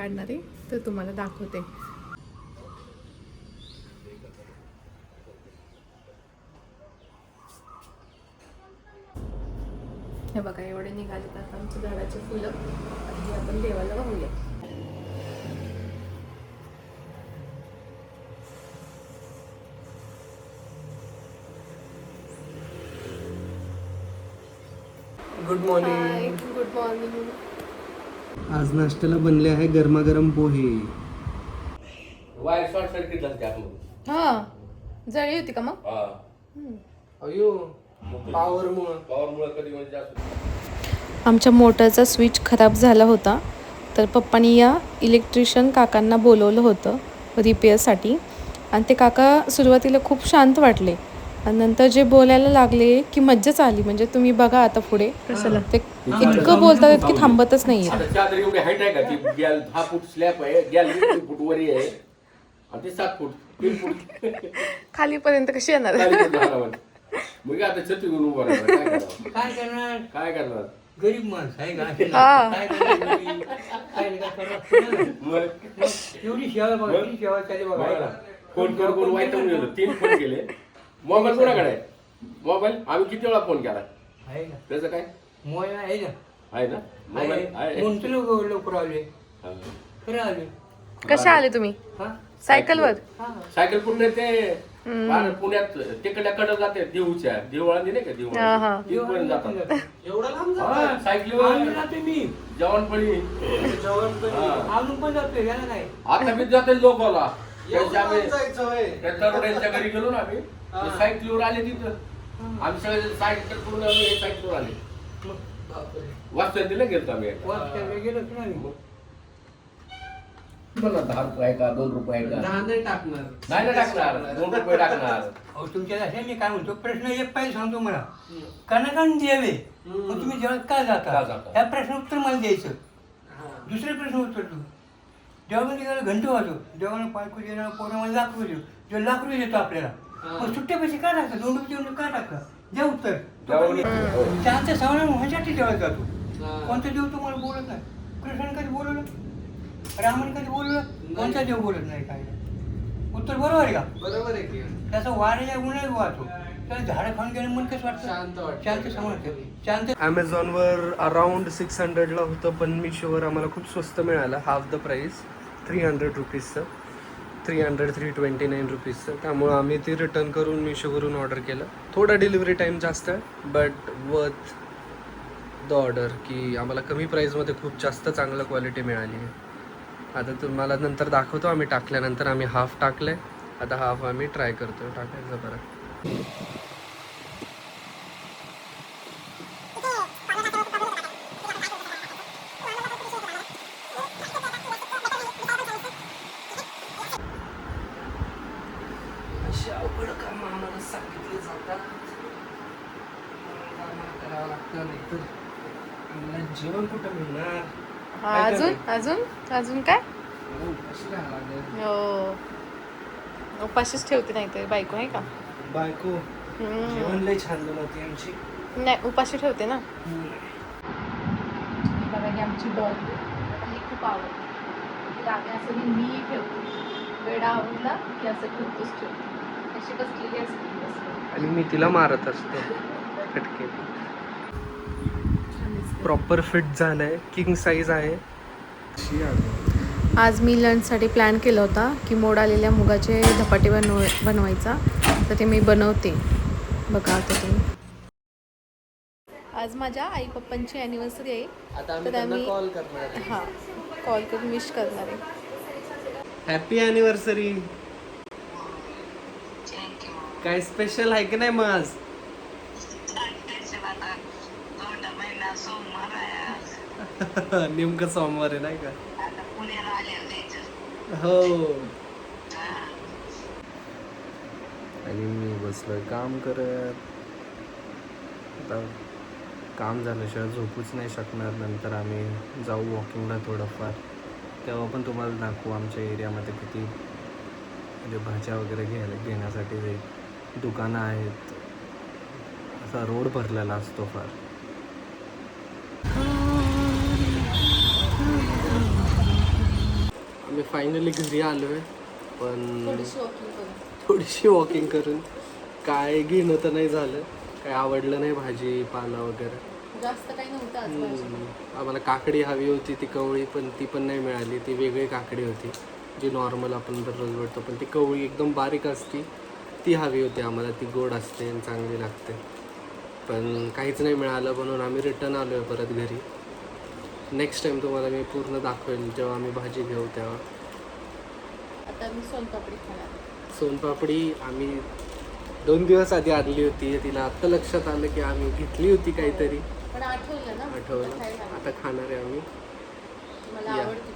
काढणार आहे तर तुम्हाला दाखवते. हे बघा एवढे निघाले आता आमच्या झाडाचे फुलं आणि आपण देवाला वाहूया. Good morning. Good morning. आज नाश्त्याला बनले आहे गरमागरम पोहे. वायर शॉर्ट सर्किट झाली आतमध्ये. हा जळी होती का मग? हा. अयो पॉवरमुळे कधी म्हणजे जास्त. आमच्या मोटरचा स्विच खराब झाला होता तर पप्पांनी या इलेक्ट्रिशियन काकांना बोलवलं होतं रिपेअरसाठी. आणि ते काका सुरुवातीला खूप शांत वाटले आणि नंतर जे बोलायला लागले की मज्जाच आली. म्हणजे तुम्ही बघा आता पुढे ते इतकं बोलतात की थांबतच नाही. आता चादर एवढी हाईट आहे का ती? गॅल 10 फूट स्लॅब आहे, गॅल 20 फूट वरी आहे आणि ते 7 फूट 3 फूट खालीपर्यंत कशी येणार? खाली फूट झाडावर. मग आता छत्री घेऊन उभा राहिला. काय करावं? काय करणार? काय करणार? गरीब माणूस आहे का? हा. काय करणार? काय नाही करणार? मग एवढी सेवा बघा, किती सेवा चालली बघा, आहे का? फोन करून वाईटून गेलो. 3 फोन केले. मोबाईल कोणाकडे आहे? मोबाईल आम्ही किती वेळा फोन केला? आहे का? त्याचं काय मोबाईल आहे ना? आहे ना? मोबाईल आहे. कोणते लोक लवकर आले? हा. खरं आले. कशा आले तुम्ही? हा? सायकलवर? हा. सायकल कुठे ते पार पुण्यात तिकडल्याकडे जाते देऊच्या देवळांनी नाही का हा, देवळा हा. तिथपर्यंत जातात. एवढं लांब हा, सायकलीवर आम्ही जाते मी. जेवणपळी जेवण पण हा. अजून पण जातोय, याला काय? आता मी जाते लोकाला एवढं लांब जायचं होय. त्या तरुणांच्या घरी गेलो ना आम्ही ते सायकलीवर आले तिथं. आम्ही सगळे सायकल करून आलो, हे सायकलीवर आले. वाजता दिलं गेलो आम्ही एकदा. वाजता गेलो की नाही? मला 10 रुपये आहे का 2 रुपये आहे का? दहा नाही टाकणार. नाही ना टाकणार 2 रुपये टाकणार. अहो, तुमच्या असे मी काय म्हणतो, प्रश्न एक पाहिजे सांगतो मला. कणाकण द्यावे मग तुम्ही जेवण का का जाता? जाता? ह्या प्रश्न उत्तर मला द्यायचं. दुसरे प्रश्न उत्तर तू जेवणामध्ये गेला घंटे वाजव, जेवण बायको देणार, पोरं मला लाख रुपये देऊ, जो लाख रुपये देतो आपल्याला, मग सुट्टे पैसे का टाकतात? 2 रुपये देऊन का टाकता? द्या उत्तर. त्याच्या सवय ह्यासाठी जेवण जातो. कोणता देव तुम्हाला बोलत नाही? कृष्णाने कधी बोलवलं? रामाने कधी बोलवलं? कोणता देव बोलत नाही काय नाही. उत्तर बरोबर आहे का? बरोबर आहे की त्याचा वाऱ्याच्या उन्हाळ्यात वाहतो. त्याला झाडं खाऊन गेलं मन कसं वाटतं? शांत वाटतं. शांत समजतं. शांत. ॲमेझॉनवर अराउंड 600ला होतं पण मिशोवर आम्हाला खूप स्वस्त मिळालं. Half the price 300 रुपीजचं. 329 रुपीजचं. त्यामुळं आम्ही ती रिटर्न करून मिशोवरून ऑर्डर केलं. थोडा डिलिव्हरी टाईम जास्त आहे बट वर्थ द ऑर्डर की आम्हाला कमी प्राईजमध्ये खूप जास्त चांगलं क्वालिटी मिळाली आहे. आता तुम्हाला नंतर दाखवतो आम्ही टाकल्यानंतर. आम्ही हाफ टाकलं आहे, आता हाफ आम्ही ट्राय करतो टाकायचं. बरं अशी अवघड कामं आम्हाला सांगितली जातात, करावं लागतं. नाही तर आम्हाला जेवण कुठं मिळणार? अजून अजून अजून काय? कशी काय लागेल? हो उपाशीच ठेवते नाही तर बायको आहे का? बायको जेवण लय छान बनवते आमची. नाही उपाशी ठेवते ना. बघा ही आमची डॉल ही खूप आवडते. तिला आम्ही असं मी ठेवतो. वेडा आवडला की असं ठेवतोच ठेवतो. अशी बसलेली असते. आणि मी तिला मारत असतो फटके. प्रॉपर फिट झालंय, किंग साईज आहे. आज मी लंचसाठी प्लॅन केला होता की मोड आलेल्या मुगाचे धपाटे बनवायचा. तर ते मी बनवते. बघा आता तुम्ही. आज माझ्या आई पप्पांची ॲनिव्हर्सरी आहे. आता तर आम्ही कॉल करणार. हां कॉल करून विश करणार आहे. Happy anniversary. काय स्पेशल आहे की नाही मग आज? नेमकं सोमवार आहे नाही का? हो. आणि मी बसलोय काम करत. आता काम झाल्याशिवाय झोपूच नाही शकणार. नंतर आम्ही जाऊ वॉकिंगला थोडंफार, तेव्हा पण तुम्हाला दाखवू आमच्या एरियामध्ये किती म्हणजे भाज्या वगैरे घेण्यासाठी दुकानं आहेत. असा रोड भरलेला असतो फार. फायनली घरी आलो आहे, पण थोडीशी वॉकिंग करू. थोडीशी वॉकिंग करून काय घेणं तर नाही झालं, काय आवडलं नाही भाजी पाला वगैरे. जास्त काही नव्हतं आज भाजी. आम्हाला काकडी हवी होती, ती कवळी, पण ती पण नाही मिळाली. ती वेगळी काकडी होती जी नॉर्मल आपण दररोज भेटतो, पण ती कवळी एकदम बारीक असती, ती हवी होती आम्हाला. ती गोड असते आणि चांगली लागते, पण काहीच नाही मिळालं, म्हणून आम्ही रिटर्न आलो आहे परत घरी. नेक्स्ट टाईम तुम्हाला मी पूर्ण दाखवेल जेव्हा आम्ही भाजी घेऊ तेव्हा. आता मी सोनपापडी खाणार. सोनपापडी आम्ही 2 दिवस आधी आणली होती. तिला आत्ता लक्षात आलं की आम्ही घेतली होती काहीतरी, पण आठवलं ना, आठवलं. खायला. आता खाणार आहे आम्ही. मला या. आवडते